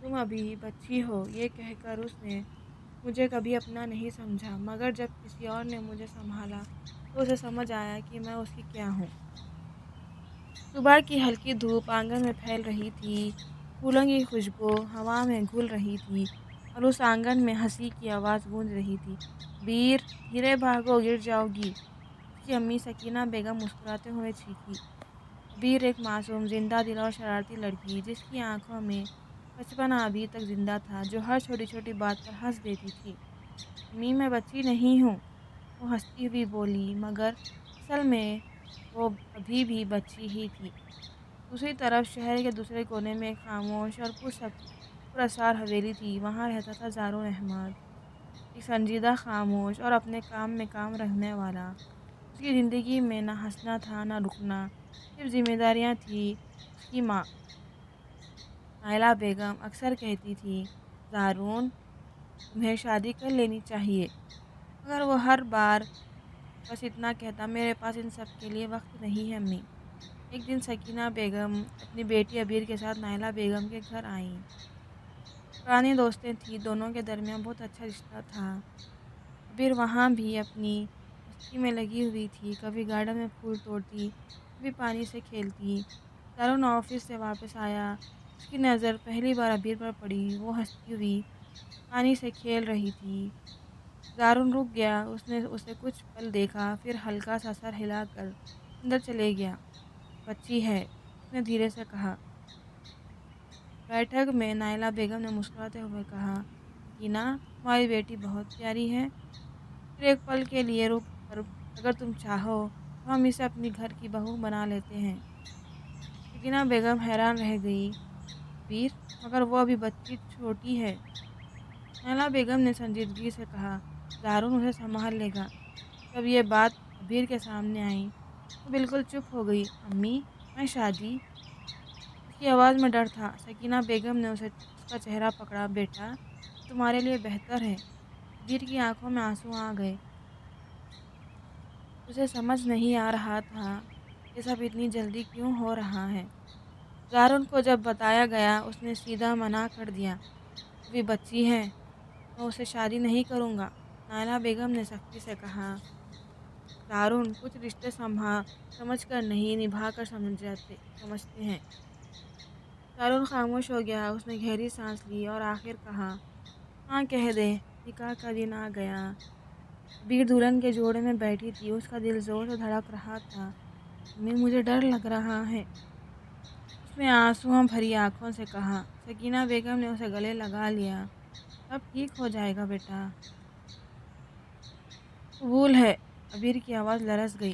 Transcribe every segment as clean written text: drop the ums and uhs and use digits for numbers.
تم ابھی بچی ہو، یہ کہہ کر اس نے مجھے کبھی اپنا نہیں سمجھا، مگر جب کسی اور نے مجھے سنبھالا تو اسے سمجھ آیا کہ میں اس کی کیا ہوں۔ صبح کی ہلکی دھوپ آنگن میں پھیل رہی تھی، پھولوں کی خوشبو ہوا میں گھل رہی تھی اور اس آنگن میں ہنسی کی آواز گونج رہی تھی۔ بیر، دھیرے بھاگو، گر جاؤ گی، اس کی امی سکینہ بیگم مسکراتے ہوئے چیخی۔ بیر ایک معصوم، زندہ دل اور شرارتی لڑکی، جس کی آنکھوں میں بچپنا ابھی تک زندہ تھا، جو ہر چھوٹی چھوٹی بات پر ہنس دیتی تھی۔ امی، میں بچی نہیں ہوں، وہ ہنستی ہوئی بولی، مگر اصل میں وہ ابھی بھی بچی ہی تھی۔ دوسری طرف شہر کے دوسرے کونے میں ایک خاموش اور پراسرار حویلی تھی۔ وہاں رہتا تھا زارون احمد، ایک سنجیدہ، خاموش اور اپنے کام میں کام رکھنے والا۔ اس کی زندگی میں نہ ہنسنا تھا، نہ رکنا، صرف ذمہ داریاں تھیں۔ اس کی ماں نائلہ بیگم اکثر کہتی تھی، زارون، تمہیں شادی کر لینی چاہیے، مگر وہ ہر بار بس اتنا کہتا، میرے پاس ان سب کے لیے وقت نہیں ہے امی۔ ایک دن سکینہ بیگم اپنی بیٹی عبیر کے ساتھ نائلہ بیگم کے گھر آئیں۔ پرانی دوستیں تھیں، دونوں کے درمیان بہت اچھا رشتہ تھا۔ عبیر وہاں بھی اپنی مستی میں لگی ہوئی تھی، کبھی گارڈن میں پھول توڑتی، کبھی پانی سے کھیلتی۔ زارون آفس سے واپس آیا، اس کی نظر پہلی بار عبیر پر پڑی۔ وہ ہنستی ہوئی پانی سے کھیل رہی تھی۔ زارون رک گیا، اس نے اسے کچھ پل دیکھا، پھر ہلکا سا سر ہلا کر اندر چلے گیا۔ بچی ہے، اس نے دھیرے سے کہا۔ بیٹھک میں نائلہ بیگم نے مسکراتے ہوئے کہا، سکینہ، تمہاری بیٹی بہت پیاری ہے، پھر ایک پل کے لیے رک کر اگر تم چاہو تو ہم اسے اپنی گھر کی بہو بنا لیتے ہیں۔ سکینہ بیگم حیران رہ گئی، عبیر، مگر وہ ابھی بچی چھوٹی ہے۔ نائلہ بیگم نے سنجیدگی سے کہا، زارون اسے سنبھال لے گا۔ جب یہ بات عبیر کے سامنے آئی، وہ بالکل چپ ہو گئی۔ امی، میں شادی؟ اس کی آواز میں ڈر تھا۔ سکینہ بیگم نے اس کا چہرہ پکڑا، بیٹا، یہ تمہارے لیے بہتر ہے۔ عبیر کی آنکھوں میں آنسو آ گئے۔ اسے سمجھ نہیں آ رہا تھا یہ سب اتنی جلدی کیوں ہو رہا ہے۔ زارون کو جب بتایا گیا، اس نے سیدھا منع کر دیا، ابھی بچی ہے، میں اسے شادی نہیں کروں گا۔ نائلہ بیگم نے سختی سے کہا، زارون، کچھ رشتے سمجھ کر نہیں، نبھا کر سمجھتے ہیں۔ زارون خاموش ہو گیا، اس نے گہری سانس لی اور آخر کہا، ہاں کہہ دے، نکاح کا دن آ گیا۔ عبیر دلہن کے جوڑے میں بیٹھی تھی، اس کا دل زور سے دھڑک رہا تھا۔ امی، مجھے ڈر لگ رہا ہے، اس نے آنسوؤں بھری آنکھوں سے کہا۔ سکینہ بیگم نے اسے گلے لگا لیا، سب ٹھیک ہو جائے گا بیٹا۔ قبول ہے، عبیر کی آواز لرز گئی۔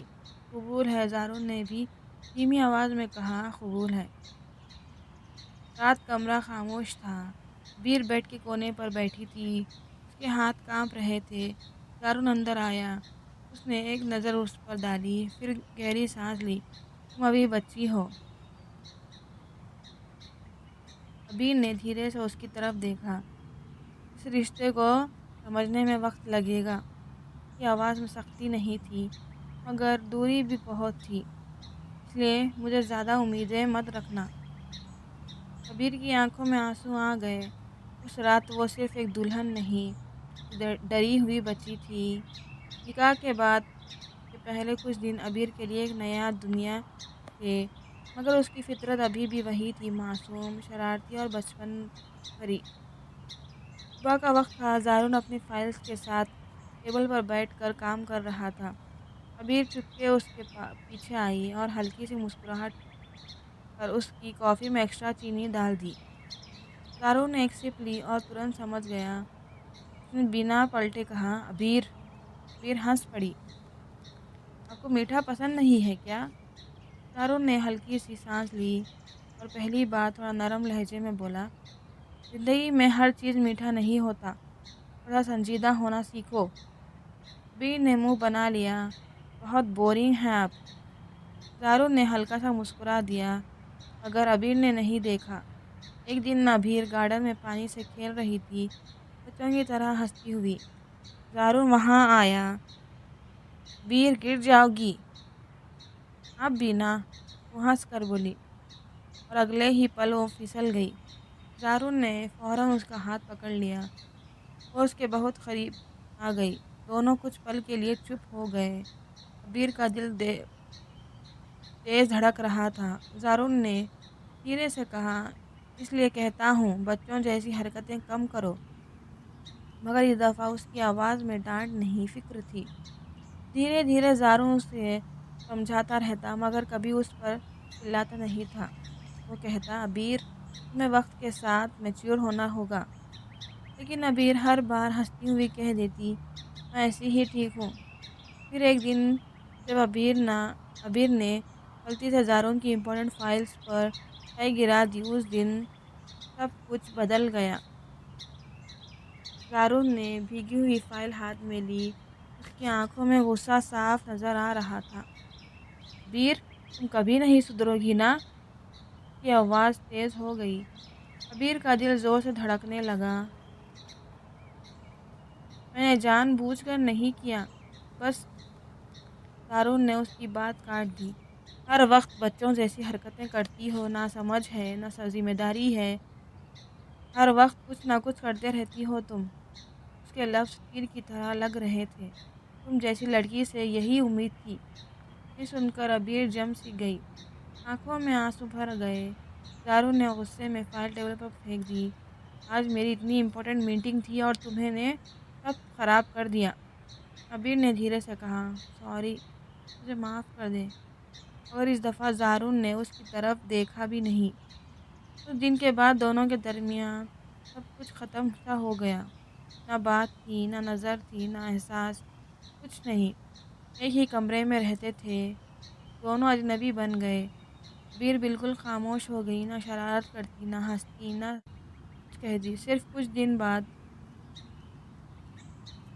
قبول ہے، زارون نے بھی دھیمی آواز میں کہا، قبول ہے۔ رات کمرہ خاموش تھا۔ عبیر بیڈ کے کونے پر بیٹھی تھی، اس کے ہاتھ کانپ رہے تھے۔ زارون اندر آیا، اس نے ایک نظر اس پر ڈالی، پھر گہری سانس لی، تم ابھی بچی ہو۔ عبیر نے دھیرے سے اس کی طرف دیکھا، اس رشتے کو سمجھنے میں وقت لگے گا۔ اس کی آواز میں سختی نہیں تھی، مگر دوری بھی بہت تھی، اس لیے مجھے زیادہ امیدیں مت رکھنا۔ عبیر کی آنکھوں میں آنسو آ گئے۔ اس رات وہ صرف ایک دلہن نہیں، ڈری ہوئی بچی تھی۔ نکاح کے بعد کے پہلے کچھ دن عبیر کے لیے ایک نیا دنیا تھے، مگر اس کی فطرت ابھی بھی وہی تھی، معصوم، شرارتی اور بچپن بھری۔ صبح کا وقت تھا، زارون اپنی فائلز کے ساتھ ٹیبل پر بیٹھ کر کام کر رہا تھا۔ عبیر چپکے اس کے پیچھے آئی اور ہلکی سی مسکراہٹ کر اس کی کافی میں ایکسٹرا چینی ڈال دی۔ زارون نے ایک سپ لی اور ترنت سمجھ گیا۔ اس نے بنا پلٹے کہا، عبیر۔ عبیر ہنس پڑی، آپ کو میٹھا پسند نہیں ہے کیا؟ زارون نے ہلکی سی سانس لی اور پہلی بار تھوڑا نرم لہجے میں بولا، زندگی میں ہر چیز میٹھا نہیں ہوتا، تھوڑا سنجیدہ ہونا سیکھو۔ عبیر نے منہ بنا لیا، بہت بورنگ ہیں آپ۔ زارون نے ہلکا سا مسکرا دیا، مگر عبیر نے نہیں دیکھا۔ ایک دن عبیر گارڈن میں پانی سے کھیل رہی تھی، بچوں کی طرح ہنستی ہوئی۔ زارون وہاں آیا، عبیر، گر جاؤ گی۔ آپ بھی نہ، وہ ہنس کر بولی، اور اگلے ہی پل وہ پھسل گئی۔ زارون نے فوراً اس کا ہاتھ پکڑ لیا اور اس کے بہت قریب آ گئی۔ دونوں کچھ پل کے لیے چپ ہو گئے۔ ابیر کا دل تیز دھڑک رہا تھا۔ زارون نے دھیرے سے کہا، اس لیے کہتا ہوں بچوں جیسی حرکتیں کم کرو۔ مگر اس دفعہ اس کی آواز میں ڈانٹ نہیں، فکر تھی۔ دھیرے دھیرے زارون اسے سمجھاتا رہتا مگر کبھی اس پر چلاتا نہیں تھا۔ وہ کہتا، ابیر تمہیں وقت کے ساتھ میچور ہونا ہوگا۔ لیکن ابیر ہر بار ہنستی ہوئی کہہ دیتی، میں ایسی ہی ٹھیک ہوں۔ پھر ایک دن جب ابیر نے غلطی سے زارون کی امپورٹنٹ فائلز پر تہہ گرا دی، اس دن سب کچھ بدل گیا۔ زارون نے بھیگی ہوئی فائل ہاتھ میں لی۔ اس کی آنکھوں میں غصہ صاف نظر آ رہا تھا۔ ابیر تم کبھی نہیں سدھرو گی نا؟ اس کی آواز تیز ہو گئی۔ ابیر کا دل زور سے دھڑکنے لگا۔ میں نے جان بوجھ کر نہیں کیا، بس۔ زارون نے اس کی بات کاٹ دی۔ ہر وقت بچوں جیسی حرکتیں کرتی ہو، نہ سمجھ ہے نہ ذمہ داری ہے۔ ہر وقت کچھ نہ کچھ کرتے رہتی ہو تم۔ اس کے لفظ تیر کی طرح لگ رہے تھے۔ تم جیسی لڑکی سے یہی امید تھی۔ یہ سن کر ابیر جم سی گئی۔ آنکھوں میں آنسو بھر گئے۔ زارون نے غصے میں فائل ٹیبل پر پھینک دی۔ آج میری اتنی امپورٹنٹ میٹنگ تھی اور تمہیں نے سب خراب کر دیا۔ ابیر نے دھیرے سے کہا، سوری، مجھے معاف کر دیں۔ اور اس دفعہ زارون نے اس کی طرف دیکھا بھی نہیں۔ کچھ دن کے بعد دونوں کے درمیان سب کچھ ختم سا ہو گیا۔ نہ بات تھی، نہ نظر تھی، نہ احساس، کچھ نہیں۔ ایک ہی کمرے میں رہتے تھے، دونوں اجنبی بن گئے۔ ابیر بالکل خاموش ہو گئی، نہ شرارت کرتی، نہ ہنستی، نہ کچھ کہتی۔ صرف کچھ دن بعد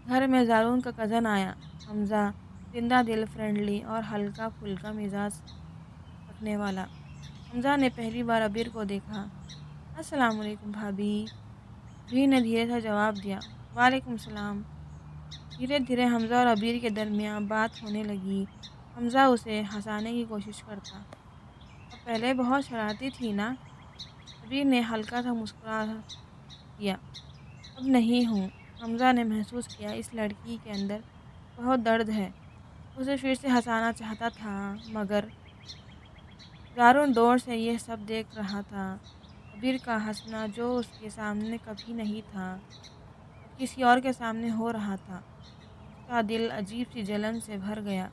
گھر میں زارون کا کزن آیا، حمزہ، زندہ دل، فرینڈلی اور ہلکا پھلکا مزاج رکھنے والا۔ حمزہ نے پہلی بار ابیر کو دیکھا۔ السلام علیکم بھابھی۔ ابیر نے دھیرے سے جواب دیا، وعلیکم السلام۔ دھیرے دھیرے حمزہ اور ابیر کے درمیان بات ہونے لگی۔ حمزہ اسے ہنسانے کی کوشش کرتا، اب پہلے بہت شرارتی تھی نا؟ ابیر نے ہلکا سا مسکرا دیا، اب نہیں ہوں۔ حمزہ نے محسوس کیا اس لڑکی کے اندر بہت درد ہے۔ اسے پھر سے ہنسانا چاہتا تھا مگر زارون دور سے یہ سب دیکھ رہا تھا۔ ابیر کا ہنسنا جو اس کے سامنے کبھی نہیں تھا، اب کسی اور کے سامنے ہو رہا تھا۔ اس کا دل عجیب سی جلن سے بھر گیا۔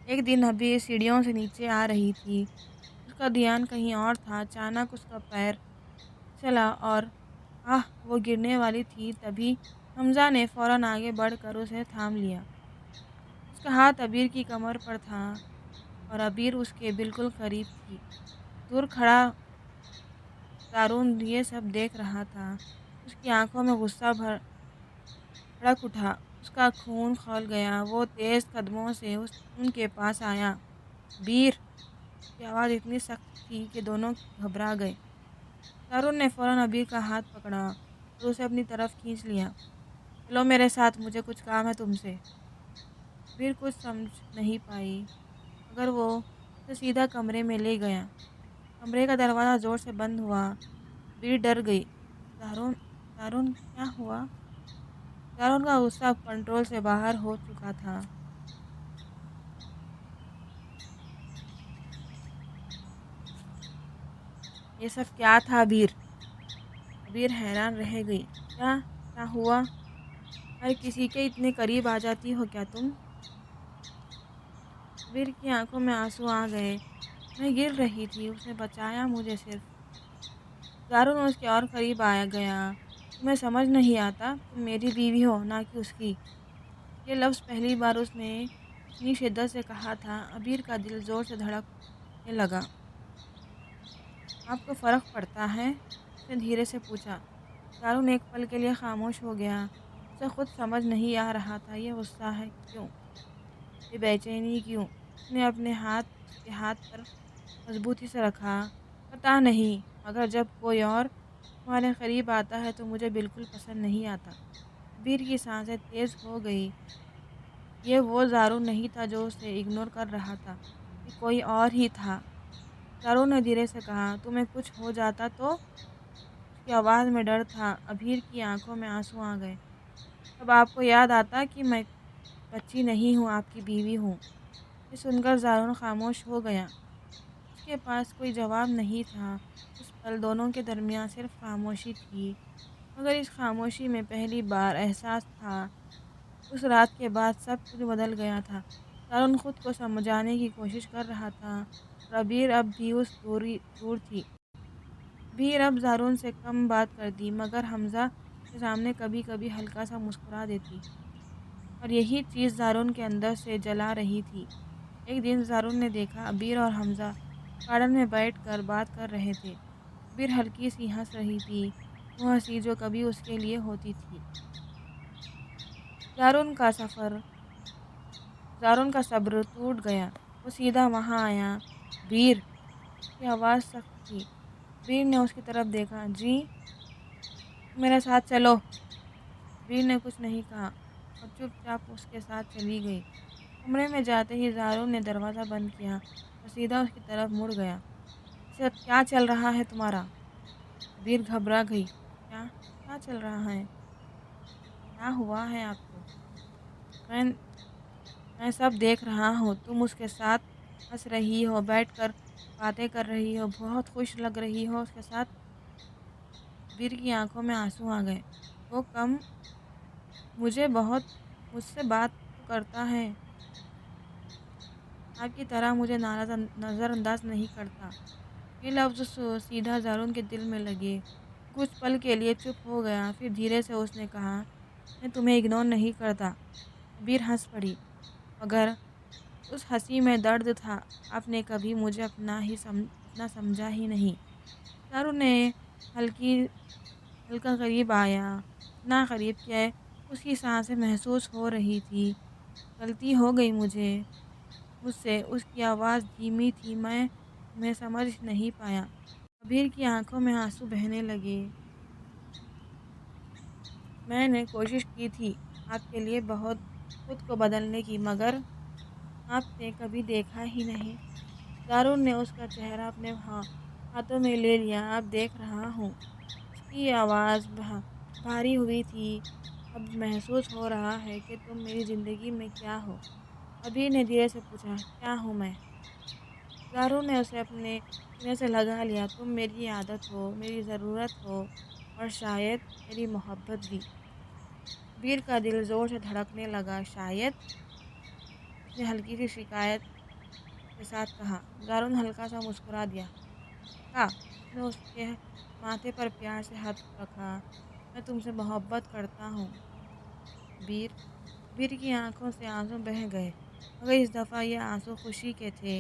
ایک دن ابیر سیڑھیوں سے نیچے آ رہی تھی۔ اس کا دھیان کہیں اور تھا۔ اچانک اس کا پیر چلا اور وہ گرنے والی تھی۔ تبھی حمزہ نے فوراً آگے بڑھ کر اسے تھام لیا۔ اس کا ہاتھ ابیر کی کمر پر تھا اور ابیر اس کے بالکل قریب تھی۔ دور کھڑا زارون یہ سب دیکھ رہا تھا۔ اس کی آنکھوں میں غصہ بھڑک اٹھا، اس کا خون کھول گیا۔ وہ تیز قدموں سے ان کے پاس آیا۔ ابیر! اس کی آواز اتنی سخت تھی کہ دونوں گھبرا گئے۔ زارون نے فوراً ابیر کا ہاتھ پکڑا اور اسے اپنی طرف کھینچ لیا۔ چلو میرے ساتھ، مجھے کچھ کام ہے تم سے۔ ابیر کچھ سمجھ نہیں پائی مگر وہ اسے سیدھا کمرے میں لے گیا۔ کمرے کا دروازہ زور سے بند ہوا۔ ابیر ڈر گئی۔ زارون کیا ہوا؟ زارون کا غصہ اب کنٹرول سے باہر ہو چکا تھا۔ یہ سب کیا تھا ابیر؟ ابیر حیران رہ گئی۔ کیا ہوا؟ ہر کسی کے اتنے قریب آ جاتی ہو کیا تم؟ ابیر کی آنکھوں میں آنسو آ گئے۔ میں گر رہی تھی، اس نے بچایا مجھے صرف۔ زارون اس کے اور قریب آیا گیا۔ تمہیں سمجھ نہیں آتا؟ تم میری بیوی ہو، نہ کہ اس کی۔ یہ لفظ پہلی بار اس نے اتنی شدت سے کہا تھا۔ ابیر کا دل زور سے دھڑکنے لگا۔ آپ کو فرق پڑتا ہے؟ اس نے دھیرے سے پوچھا۔ زارون ایک پل کے لیے خاموش ہو گیا۔ اسے خود سمجھ نہیں آ رہا تھا، یہ غصہ ہے کیوں؟ یہ بے چینی کیوں؟ اس نے اپنے ہاتھ اس کے ہاتھ پر مضبوطی سے رکھا۔ پتہ نہیں، مگر جب کوئی اور تمہارے قریب آتا ہے تو مجھے بالکل پسند نہیں آتا۔ ابیر کی سانسیں تیز ہو گئی۔ یہ وہ زارون نہیں تھا جو اسے اگنور کر رہا تھا، یہ کوئی اور ہی تھا۔ زارون نے دھیرے سے کہا، تمہیں کچھ ہو جاتا تو؟ اس کی آواز میں ڈر تھا۔ ابیر کی آنکھوں میں آنسو آ گئے۔ اب آپ کو یاد آتا کہ میں بچی نہیں ہوں، آپ کی بیوی ہوں۔ یہ سن کر زارون خاموش ہو گیا۔ اس کے پاس کوئی جواب نہیں تھا۔ اس پل دونوں کے درمیان صرف خاموشی تھی، مگر اس خاموشی میں پہلی بار احساس تھا۔ اس رات کے بعد سب کچھ بدل گیا تھا۔ زارون خود کو سمجھانے کی کوشش کر رہا تھا اور ابیر اب بھی اس دور تھی۔ ابیر اب زارون سے کم بات کرتی، مگر حمزہ کے سامنے کبھی کبھی ہلکا سا مسکرا دیتی، اور یہی چیز زارون کے اندر سے جلا رہی تھی۔ ایک دن زارون نے دیکھا ابیر اور حمزہ گارڈن میں بیٹھ کر بات کر رہے تھے۔ ابیر ہلکی سی ہنس رہی تھی، وہ ہنسی جو کبھی اس کے لیے ہوتی تھی۔ زارون کا صبر ٹوٹ گیا۔ وہ سیدھا وہاں آیا۔ ابیر! اس کی آواز سخت تھی۔ ابیر نے اس کی طرف دیکھا۔ جی؟ میرے ساتھ چلو۔ ابیر نے کچھ نہیں کہا اور چپ چاپ اس کے ساتھ چلی گئی۔ کمرے میں جاتے ہی زارون نے دروازہ بند کیا اور سیدھا اس کی طرف مڑ گیا۔ یہ سب کیا چل رہا ہے تمہارا؟ ابیر گھبرا گئی۔ کیا چل رہا ہے؟ کیا ہوا ہے آپ کو؟ میں سب دیکھ رہا ہوں۔ تم اس کے ساتھ ہنس رہی ہو، بیٹھ کر باتیں کر رہی ہو، بہت خوش لگ رہی ہو اس کے ساتھ۔ ابیر کی آنکھوں میں آنسو آ گئے۔ وہ کم مجھ سے بات تو کرتا ہے، آپ کی طرح مجھے نظر انداز نہیں کرتا۔ یہ لفظ سیدھا زارون کے دل میں لگے۔ کچھ پل کے لیے چپ ہو گیا، پھر دھیرے سے اس نے کہا، میں تمہیں اگنور نہیں کرتا۔ ابیر ہنس پڑی، مگر اس ہنسی میں درد تھا۔ آپ نے کبھی مجھے اپنا سمجھا ہی نہیں۔ زارون نے ہلکا قریب آیا، اتنا قریب کہ اس کی سانسیں محسوس ہو رہی تھی۔ غلطی ہو گئی مجھ سے۔ اس کی آواز دھیمی تھی، میں تمہیں سمجھ نہیں پایا۔ ابیر کی آنکھوں میں آنسو بہنے لگے۔ میں نے کوشش کی تھی آپ کے لیے بہت خود کو بدلنے کی، مگر آپ نے کبھی دیکھا ہی نہیں۔ زارون نے اس کا چہرہ اپنے ہاتھوں میں لے لیا۔ اب دیکھ رہا ہوں۔ اس کی آواز بھاری ہوئی تھی۔ اب محسوس ہو رہا ہے کہ تم میری زندگی میں کیا ہو۔ ابیر نے دھیرے سے پوچھا، کیا ہوں میں؟ زارون نے اسے اپنے سینے سے لگا لیا۔ تم میری عادت ہو، میری ضرورت ہو، اور شاید میری محبت بھی۔ ابیر کا دل زور سے دھڑکنے لگا۔ شاید؟ اس نے ہلکی سی شکایت کے ساتھ کہا۔ زارون ہلکا سا مسکرا دیا۔ اس نے اس کے ماتھے پر پیار سے ہاتھ رکھا۔ میں تم سے محبت کرتا ہوں ابیر کی آنکھوں سے آنسو بہہ گئے، مگر اس دفعہ یہ آنسو خوشی کے تھے۔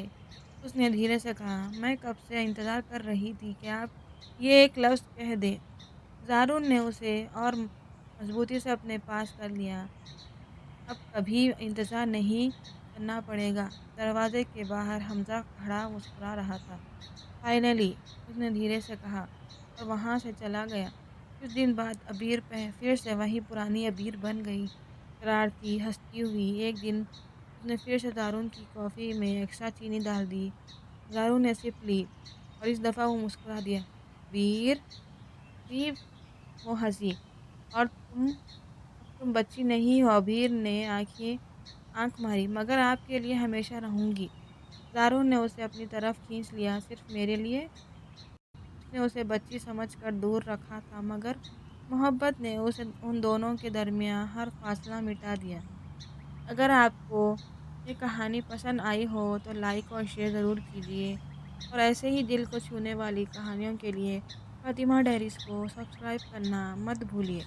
اس نے دھیرے سے کہا، میں کب سے انتظار کر رہی تھی کہ آپ یہ ایک لفظ کہہ دیں۔ زارون نے اسے اور مضبوطی سے اپنے پاس کر لیا۔ اب کبھی انتظار نہیں کرنا پڑے گا۔ دروازے کے باہر حمزہ کھڑا مسکرا رہا تھا۔ فائنلی، اس نے دھیرے سے کہا اور وہاں سے چلا گیا۔ کچھ دن بعد ابیر پھر سے وہی پرانی ابیر بن گئی، شرارتی، ہنستی ہوئی۔ ایک دن اس نے پھر سے زارون کی کافی میں ایکسٹرا چینی ڈال دی۔ زارون نے سپ لی اور اس دفعہ وہ مسکرا دیا۔ ابیر! وہ ہنسی، اور اب تم بچی نہیں ہو۔ ابیر نے آنکھ ماری، مگر آپ کے لیے ہمیشہ رہوں گی۔ زارون نے اسے اپنی طرف کھینچ لیا۔ صرف میرے لیے؟ اس نے اسے بچی سمجھ کر دور رکھا تھا، مگر محبت نے ان دونوں کے درمیان ہر فاصلہ مٹا دیا۔ اگر آپ کو یہ کہانی پسند آئی ہو تو لائک اور شیئر ضرور کیجیے، اور ایسے ہی دل کو چھونے والی کہانیوں کے لیے فاطمہ ڈائریز کو سبسکرائب کرنا مت بھولیے۔